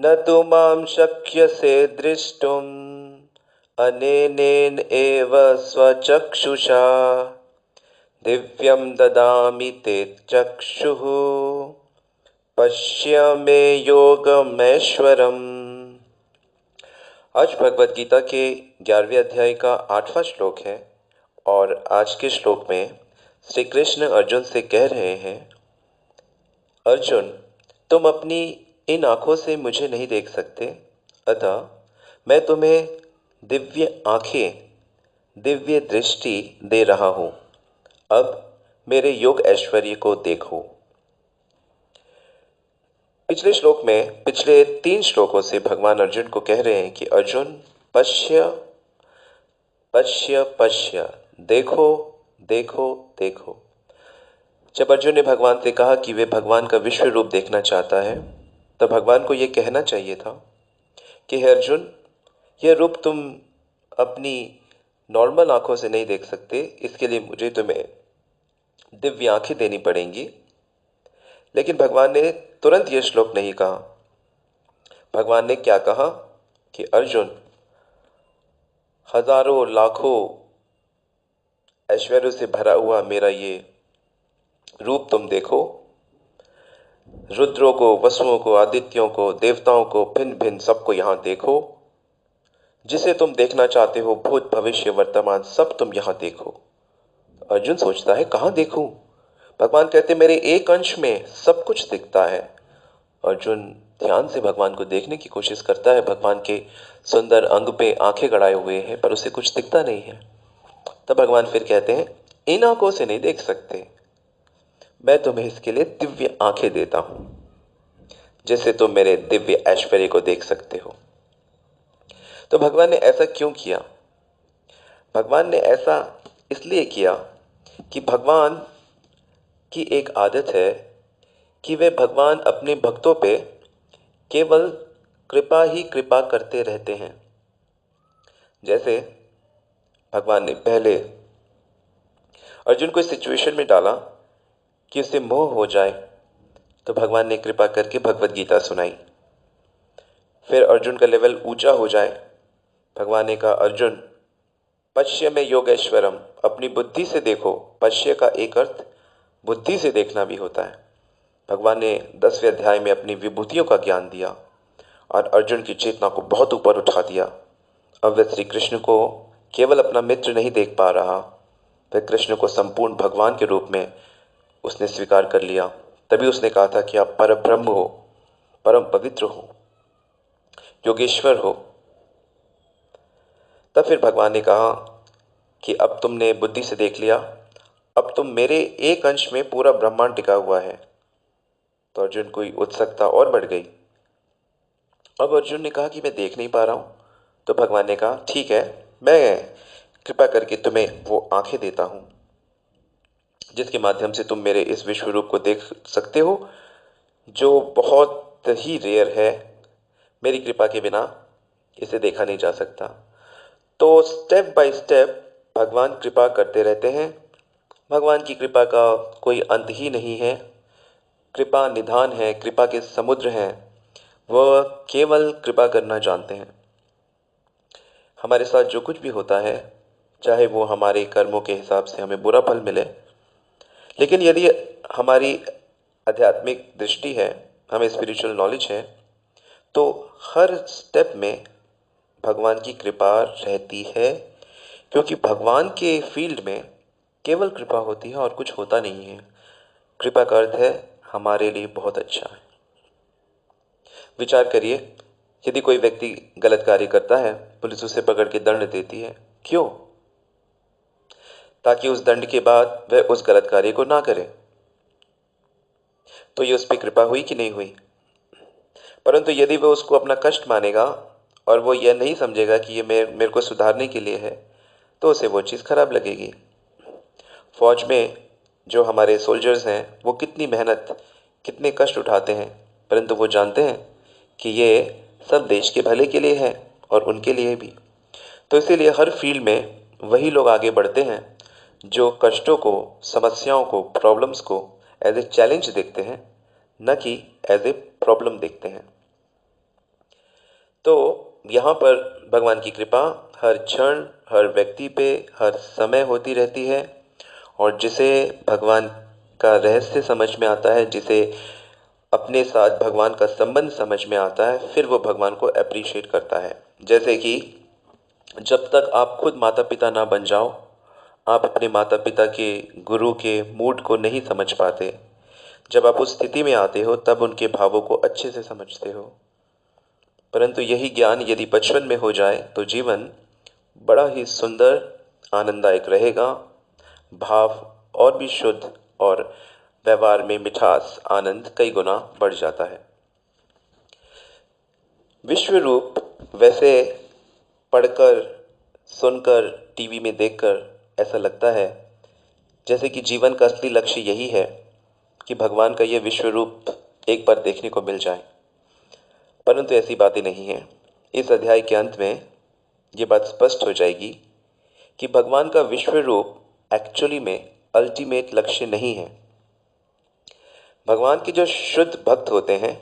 न तु मां शक्यसे द्रष्टुम् अनेनेन एव स्वचक्षुषा दिव्यं ददामि ते चक्षुः पश्य मे योगमैश्वरम्। आज भगवत गीता के 11वें अध्याय का 8वां श्लोक है और आज के श्लोक में श्री कृष्ण अर्जुन से कह रहे हैं, अर्जुन, तुम अपनी इन आंखों से मुझे नहीं देख सकते, अतः मैं तुम्हें दिव्य आंखें, दिव्य दृष्टि दे रहा हूं। अब मेरे योग ऐश्वर्य को देखो। पिछले श्लोक में, पिछले 3 श्लोकों से भगवान अर्जुन को कह रहे हैं कि अर्जुन, पश्य पश्य पश्य, देखो देखो देखो। जब अर्जुन ने भगवान से कहा कि वे भगवान का विश्व रूप देखना चाहता है, तब भगवान को यह कहना चाहिए था कि हे अर्जुन, यह रूप तुम अपनी नॉर्मल आंखों से नहीं देख सकते, इसके लिए मुझे तुम्हें दिव्य आंखें देनी पड़ेंगी। लेकिन भगवान ने तुरंत यह श्लोक नहीं कहा। भगवान ने क्या कहा कि अर्जुन, हजारों लाखों ऐश्वर्यों से भरा हुआ मेरा ये रूप तुम देखो। रुद्रों को, वसुओं को, आदित्यों को, देवताओं को, भिन्न भिन्न सबको यहां देखो। जिसे तुम देखना चाहते हो, भूत भविष्य वर्तमान सब तुम यहां देखो। अर्जुन सोचता है, कहां देखूं? भगवान कहते, मेरे एक अंश में सब कुछ दिखता है। अर्जुन ध्यान से भगवान को देखने की कोशिश करता है। भगवान के सुंदर अंग पे आंखें गड़ाए हुए हैं, पर उसे कुछ दिखता नहीं है। तब भगवान फिर कहते हैं, इन आंखों से नहीं देख सकते, मैं तुम्हें इसके लिए दिव्य आंखें देता हूं, जिससे तुम मेरे दिव्य ऐश्वर्य को देख सकते हो। तो भगवान ने ऐसा क्यों किया? भगवान ने ऐसा इसलिए किया कि भगवान की एक आदत है कि वे भगवान अपने भक्तों पे केवल कृपा ही कृपा करते रहते हैं। जैसे भगवान ने पहले अर्जुन को इस सिचुएशन में डाला कि उसे मोह हो जाए, तो भगवान ने कृपा करके भगवत गीता सुनाई। फिर अर्जुन का लेवल ऊंचा हो जाए, भगवान ने कहा, अर्जुन, पश्य में योगेश्वरम, अपनी बुद्धि से देखो। पश्य का एक अर्थ बुद्धि से देखना भी होता है। भगवान ने 10वें अध्याय में अपनी विभूतियों का ज्ञान दिया और अर्जुन की चेतना को बहुत ऊपर उठा दिया। अब वह श्री कृष्ण को केवल अपना मित्र नहीं देख पा रहा, वह कृष्ण को संपूर्ण भगवान के रूप में उसने स्वीकार कर लिया। तभी उसने कहा था कि आप परम ब्रह्म हो, परम पवित्र हो, योगेश्वर हो। तब फिर भगवान ने कहा कि अब तुमने बुद्धि से देख लिया, अब तुम मेरे एक अंश में पूरा ब्रह्मांड टिका हुआ है। तो अर्जुन की उत्सुकता और बढ़ गई। अब अर्जुन ने कहा कि मैं देख नहीं पा रहा हूं। तो भगवान ने कहा, ठीक है, मैं कृपा करके तुम्हें वो आंखें देता हूं, जिसके माध्यम से तुम मेरे इस विश्व रूप को देख सकते हो, जो बहुत ही रेयर है। मेरी कृपा के बिना इसे देखा नहीं जा सकता। तो स्टेप बाय स्टेप भगवान कृपा करते रहते हैं। भगवान की कृपा का कोई अंत ही नहीं है। कृपा निधान है, कृपा के समुद्र हैं, वह केवल कृपा करना जानते हैं। हमारे साथ जो कुछ भी होता है, चाहे वो हमारे कर्मों के हिसाब से हमें बुरा फल मिले, लेकिन यदि हमारी आध्यात्मिक दृष्टि है, हमें स्पिरिचुअल नॉलेज है, तो हर स्टेप में भगवान की कृपा रहती है। क्योंकि भगवान के फील्ड में केवल कृपा होती है और कुछ होता नहीं है। कृपा का अर्थ है हमारे लिए बहुत अच्छा है। विचार करिए, यदि कोई व्यक्ति गलत कार्य करता है, पुलिस उसे पकड़ के दंड देती है, क्यों? ताकि उस दंड के बाद वह उस गलत कार्य को ना करे। तो ये उस पर कृपा हुई कि नहीं हुई? परंतु यदि वह उसको अपना कष्ट मानेगा और वो यह नहीं समझेगा कि ये मेरे को सुधारने के लिए है, तो उसे वो चीज़ खराब लगेगी। फौज में जो हमारे सोल्जर्स हैं, वो कितनी मेहनत, कितने कष्ट उठाते हैं, परंतु वो जानते हैं कि ये सब देश के भले के लिए है और उनके लिए भी। तो इसीलिए हर फील्ड में वही लोग आगे बढ़ते हैं जो कष्टों को, समस्याओं को, प्रॉब्लम्स को एज ए चैलेंज देखते हैं, न कि एज ए प्रॉब्लम देखते हैं। तो यहाँ पर भगवान की कृपा हर क्षण, हर व्यक्ति पे, हर समय होती रहती है। और जिसे भगवान का रहस्य समझ में आता है, जिसे अपने साथ भगवान का संबंध समझ में आता है, फिर वो भगवान को अप्रिशिएट करता है। जैसे कि जब तक आप खुद माता पिता ना बन जाओ, आप अपने माता पिता के, गुरु के मूड को नहीं समझ पाते। जब आप उस स्थिति में आते हो तब उनके भावों को अच्छे से समझते हो। परंतु यही ज्ञान यदि बचपन में हो जाए तो जीवन बड़ा ही सुंदर, आनंददायक रहेगा। भाव और भी शुद्ध, और व्यवहार में मिठास, आनंद कई गुना बढ़ जाता है। विश्व रूप वैसे पढ़कर, सुनकर, टीवी में देखकर ऐसा लगता है जैसे कि जीवन का असली लक्ष्य यही है कि भगवान का ये विश्व रूप एक बार देखने को मिल जाए। परंतु ऐसी बातें नहीं है। इस अध्याय के अंत में ये बात स्पष्ट हो जाएगी कि भगवान का विश्व रूप एक्चुअली में अल्टीमेट लक्ष्य नहीं है। भगवान के जो शुद्ध भक्त होते हैं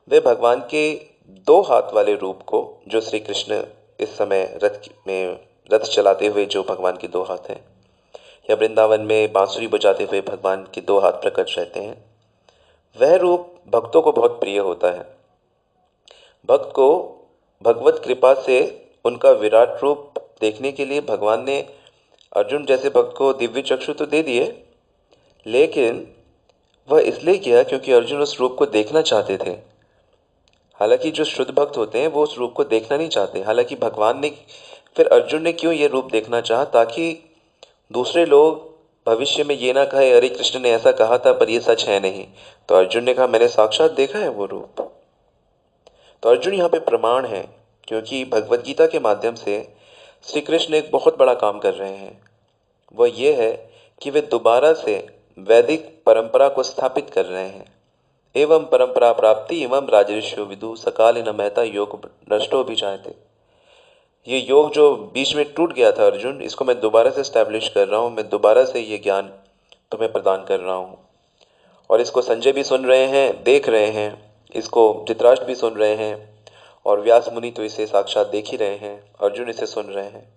वे भगवान के दो हाथ वाले रूप को, जो श्री कृष्ण इस समय रथ चलाते हुए जो भगवान के दो हाथ हैं, या वृंदावन में बांसुरी बजाते हुए भगवान के दो हाथ प्रकट रहते हैं, वह रूप भक्तों को बहुत प्रिय होता है। भक्त को भगवत कृपा से उनका विराट रूप देखने के लिए भगवान ने अर्जुन जैसे भक्त को दिव्य चक्षु तो दे दिए, लेकिन वह इसलिए किया क्योंकि अर्जुन उस रूप को देखना चाहते थे। हालांकि जो शुद्ध भक्त होते हैं वो उस रूप को देखना नहीं चाहते। हालांकि भगवान ने, फिर अर्जुन ने क्यों ये रूप देखना चाहा? ताकि दूसरे लोग भविष्य में ये ना कहे अरे कृष्ण ने ऐसा कहा था पर ये सच है नहीं। तो अर्जुन ने कहा मैंने साक्षात देखा है वो रूप। तो अर्जुन यहाँ पे प्रमाण है, क्योंकि भगवत गीता के माध्यम से श्री कृष्ण एक बहुत बड़ा काम कर रहे हैं। वह ये है कि वे दोबारा से वैदिक परंपरा को स्थापित कर रहे हैं। एवं परंपरा प्राप्ति एवं राजर्षि विदु सकाल न महता योग नष्टो भी चाहते। ये योग जो बीच में टूट गया था अर्जुन, इसको मैं दोबारा से स्टैब्लिश कर रहा हूँ। मैं दोबारा से ये ज्ञान तुम्हें प्रदान कर रहा हूँ। और इसको संजय भी सुन रहे हैं, देख रहे हैं। इसको धृतराष्ट्र भी सुन रहे हैं, और व्यास मुनि तो इसे साक्षात देख ही रहे हैं। अर्जुन इसे सुन रहे हैं।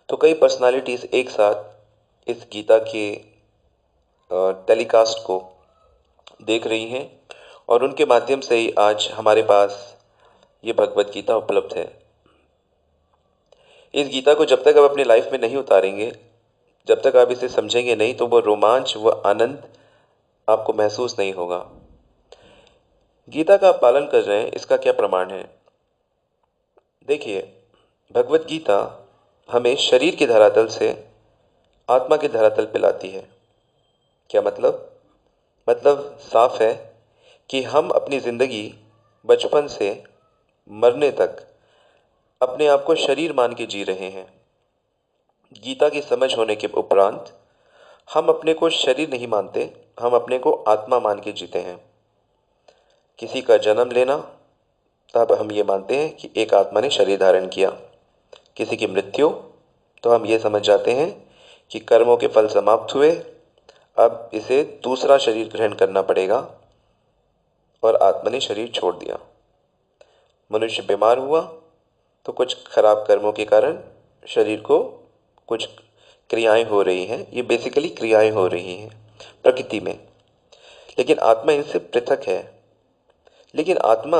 तो कई पर्सनालिटीज एक साथ इस गीता के टेलीकास्ट को देख रही हैं, और उनके माध्यम से ही आज हमारे पास ये भगवत गीता उपलब्ध है। इस गीता को जब तक आप अपनी लाइफ में नहीं उतारेंगे, जब तक आप इसे समझेंगे नहीं, तो वो रोमांच, वो आनंद आपको महसूस नहीं होगा। गीता का आप पालन कर रहे हैं, इसका क्या प्रमाण है? देखिए, भगवत गीता हमें शरीर के धरातल से आत्मा के धरातल पे लाती है। क्या मतलब? मतलब साफ है कि हम अपनी ज़िंदगी बचपन से मरने तक अपने आप को शरीर मान के जी रहे हैं। गीता की समझ होने के उपरांत हम अपने को शरीर नहीं मानते, हम अपने को आत्मा मान के जीते हैं। किसी का जन्म लेना, तब हम ये मानते हैं कि एक आत्मा ने शरीर धारण किया। किसी की मृत्यु, तो हम ये समझ जाते हैं कि कर्मों के फल समाप्त हुए, अब इसे दूसरा शरीर ग्रहण करना पड़ेगा, और आत्मा ने शरीर छोड़ दिया। मनुष्य बीमार हुआ तो कुछ खराब कर्मों के कारण शरीर को कुछ क्रियाएं हो रही हैं। ये बेसिकली क्रियाएं हो रही हैं प्रकृति में, लेकिन आत्मा इनसे पृथक है। लेकिन आत्मा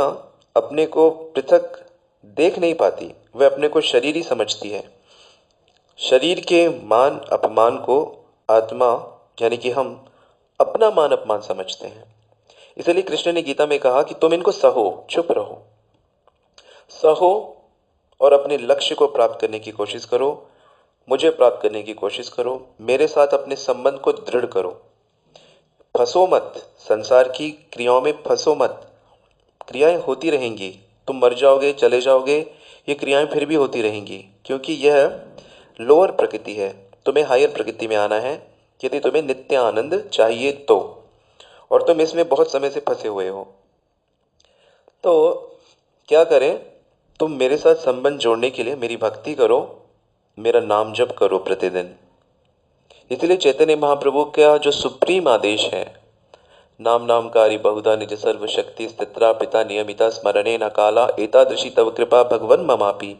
अपने को पृथक देख नहीं पाती, वह अपने को शरीर ही समझती है। शरीर के मान अपमान को आत्मा, यानी कि हम अपना मान अपमान समझते हैं। इसलिए कृष्ण ने गीता में कहा कि तुम इनको सहो, चुप रहो, सहो, और अपने लक्ष्य को प्राप्त करने की कोशिश करो, मुझे प्राप्त करने की कोशिश करो, मेरे साथ अपने संबंध को दृढ़ करो। फंसो मत, संसार की क्रियाओं में फंसो मत। क्रियाएं होती रहेंगी, तुम मर जाओगे, चले जाओगे, ये क्रियाएं फिर भी होती रहेंगी, क्योंकि यह लोअर प्रकृति है। तुम्हें हायर प्रकृति में आना है यदि तुम्हें नित्य आनंद चाहिए तो, और तुम इसमें बहुत समय से फंसे हुए हो। तो क्या करें? तुम मेरे साथ संबंध जोड़ने के लिए मेरी भक्ति करो, मेरा नाम जप करो प्रतिदिन। इसलिए चैतन्य महाप्रभु का जो सुप्रीम आदेश है, नाम नामकारी बहुधा निज सर्वशक्ति स्थित्रा पिता नियमिता स्मरणे न काला एतादृशी तव कृपा भगवन् ममापि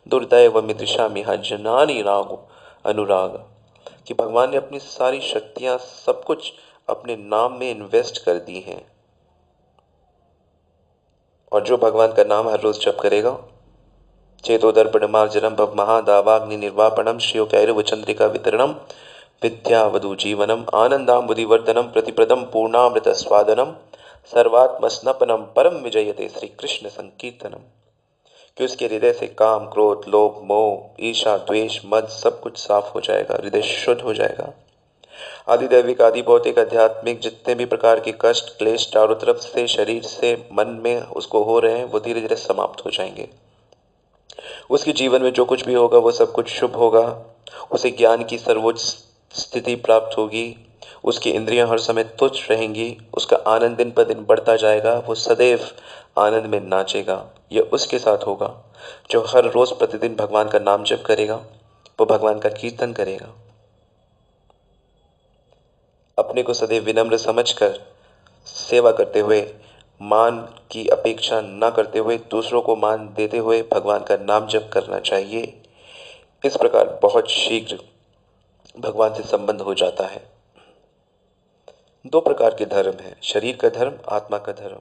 दुर्दैव मिदृशामि जननी राग अनुराग। कि भगवान ने अपनी सारी शक्तियां सब कुछ अपने नाम में इन्वेस्ट कर दी हैं। और जो भगवान का नाम हर रोज जप करेगा, चेतोदर्पण मार्जनम भव महादावाग्नि निर्वापणम श्रियो कैरव चंद्रिका वितरणम विद्यावधु जीवनम आनंदाम्बुधिवर्धनम प्रतिप्रदम पूर्णामृत स्वादनम सर्वात्मस्नपनम परम विजयते श्री कृष्ण संकीर्तनम। कि उसके हृदय से काम क्रोध लोभ मोह ईर्षा द्वेष मद सब कुछ साफ हो जाएगा, हृदय शुद्ध हो जाएगा। आदि दैविक आदि भौतिक आध्यात्मिक जितने भी प्रकार के कष्ट क्लेश चारों तरफ से शरीर से मन में उसको हो रहे हैं, वो धीरे धीरे समाप्त हो जाएंगे। उसके जीवन में जो कुछ भी होगा वो सब कुछ शुभ होगा। उसे ज्ञान की सर्वोच्च स्थिति प्राप्त होगी। उसकी इंद्रियां हर समय तुच्छ रहेंगी। उसका आनंद दिन पर दिन बढ़ता जाएगा। वो सदैव आनंद में नाचेगा। यह उसके साथ होगा जो हर रोज प्रतिदिन भगवान का नाम जप करेगा, वो भगवान का कीर्तन करेगा। अपने को सदैव विनम्र समझकर सेवा करते हुए, मान की अपेक्षा न करते हुए, दूसरों को मान देते हुए भगवान का नाम जप करना चाहिए। इस प्रकार बहुत शीघ्र भगवान से संबंध हो जाता है। दो प्रकार के धर्म हैं, शरीर का धर्म, आत्मा का धर्म।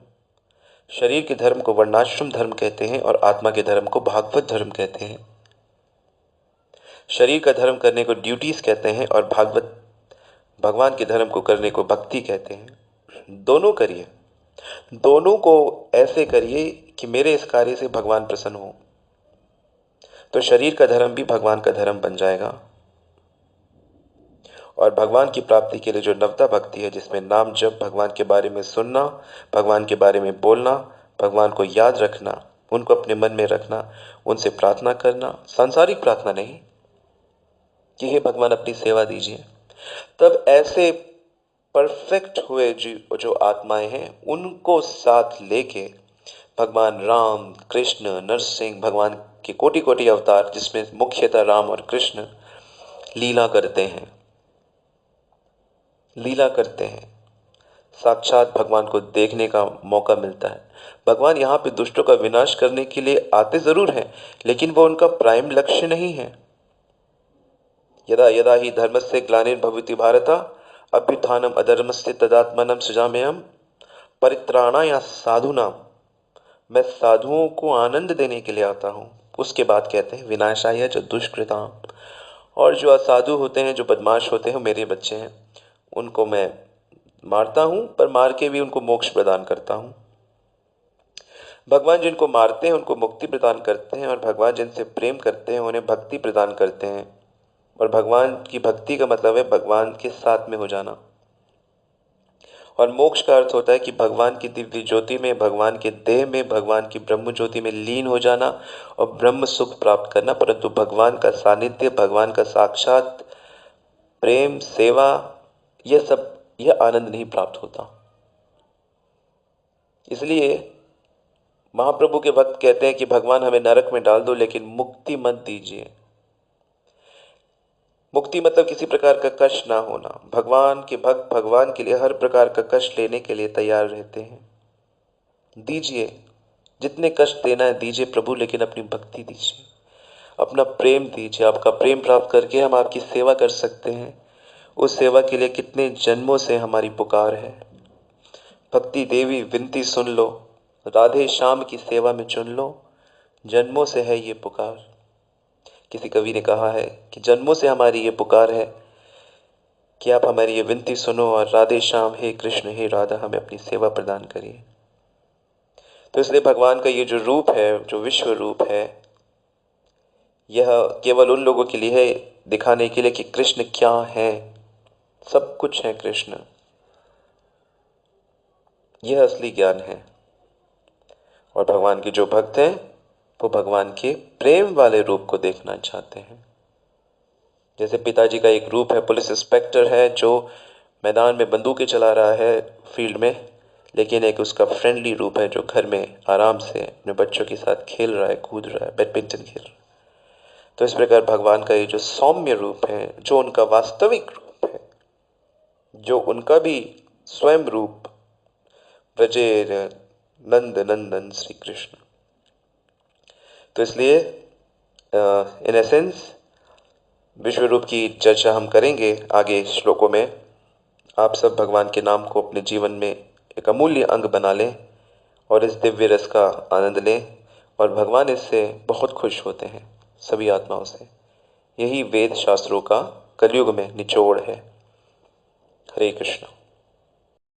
शरीर के धर्म को वर्णाश्रम धर्म कहते हैं और आत्मा के धर्म को भागवत धर्म कहते हैं। शरीर का धर्म करने को ड्यूटीज कहते हैं और भगवान के धर्म को करने को भक्ति कहते हैं। दोनों करिए, दोनों को ऐसे करिए कि मेरे इस कार्य से भगवान प्रसन्न हो, तो शरीर का धर्म भी भगवान का धर्म बन जाएगा। और भगवान की प्राप्ति के लिए जो नवता भक्ति है, जिसमें नाम जप, भगवान के बारे में सुनना, भगवान के बारे में बोलना, भगवान को याद रखना, उनको अपने मन में रखना, उनसे प्रार्थना करना, सांसारिक प्रार्थना नहीं कि हे भगवान अपनी सेवा दीजिए, तब ऐसे परफेक्ट हुए जो आत्माएं हैं उनको साथ लेके भगवान राम कृष्ण नरसिंह, भगवान के कोटि कोटि अवतार जिसमें मुख्यतः राम और कृष्ण लीला करते हैं, लीला करते हैं, साक्षात भगवान को देखने का मौका मिलता है। भगवान यहाँ पे दुष्टों का विनाश करने के लिए आते जरूर हैं, लेकिन वो उनका प्राइम लक्ष्य नहीं है। यदा यदा ही धर्मस्य ग्लानिर्भवति भारत अभ्युत्थानम अधर्मस्य तदात्मानं सृजाम्यहम् परित्राणाय साधूनां। मैं साधुओं को आनंद देने के लिए आता हूँ। उसके बाद कहते हैं विनाशाय जो दुष्कृताम। और जो असाधु होते हैं, जो बदमाश होते हैं, मेरे बच्चे हैं, उनको मैं मारता हूँ, पर मार के भी उनको मोक्ष प्रदान करता हूँ। भगवान जिनको मारते हैं उनको मुक्ति प्रदान करते हैं, और भगवान जिनसे प्रेम करते हैं उन्हें भक्ति प्रदान करते हैं। और भगवान की भक्ति का मतलब है भगवान के साथ में हो जाना। और मोक्ष का अर्थ होता है कि भगवान की दिव्य ज्योति में, भगवान के देह में, भगवान की ब्रह्म ज्योति में लीन हो जाना और ब्रह्म सुख प्राप्त करना। परंतु भगवान का सानिध्य, भगवान का साक्षात प्रेम, सेवा, यह आनंद नहीं प्राप्त होता। इसलिए महाप्रभु के भक्त कहते हैं कि भगवान हमें नरक में डाल दो, लेकिन मुक्ति मत दीजिए। मुक्ति मतलब किसी प्रकार का कष्ट ना होना। भगवान के भक्त भगवान के लिए हर प्रकार का कष्ट लेने के लिए तैयार रहते हैं। दीजिए, जितने कष्ट देना है दीजिए प्रभु, लेकिन अपनी भक्ति दीजिए, अपना प्रेम दीजिए। आपका प्रेम प्राप्त करके हम आपकी सेवा कर सकते हैं। उस सेवा के लिए कितने जन्मों से हमारी पुकार है। भक्ति देवी विनती सुन लो, राधे श्याम की सेवा में चुन लो, जन्मों से है ये पुकार। किसी कवि ने कहा है कि जन्मों से हमारी ये पुकार है कि आप हमारी ये विनती सुनो और राधे श्याम, हे कृष्ण, हे राधा, हमें अपनी सेवा प्रदान करिए। तो इसलिए भगवान का ये जो रूप है, जो विश्व रूप है, यह केवल उन लोगों के लिए है, दिखाने के लिए कि कृष्ण क्या है। सब कुछ है कृष्ण। यह असली ज्ञान है। और भगवान के जो भक्त हैं वो भगवान के प्रेम वाले रूप को देखना चाहते हैं। जैसे पिताजी का एक रूप है, पुलिस इंस्पेक्टर है जो मैदान में बंदूकें चला रहा है फील्ड में, लेकिन एक उसका फ्रेंडली रूप है जो घर में आराम से अपने बच्चों के साथ खेल रहा है, कूद रहा है, बैडमिंटन खेल रहा है। तो इस प्रकार भगवान का ये जो सौम्य रूप है, जो उनका वास्तविक रूप है, जो उनका भी स्वयं रूप व्रजेर नंद नंदन श्री कृष्ण। तो इसलिए इन एसेंस विश्व रूप की चर्चा हम करेंगे आगे श्लोकों में। आप सब भगवान के नाम को अपने जीवन में एक अमूल्य अंग बना लें और इस दिव्य रस का आनंद लें, और भगवान इससे बहुत खुश होते हैं सभी आत्माओं से। यही वेद शास्त्रों का कलयुग में निचोड़ है। हरे कृष्ण।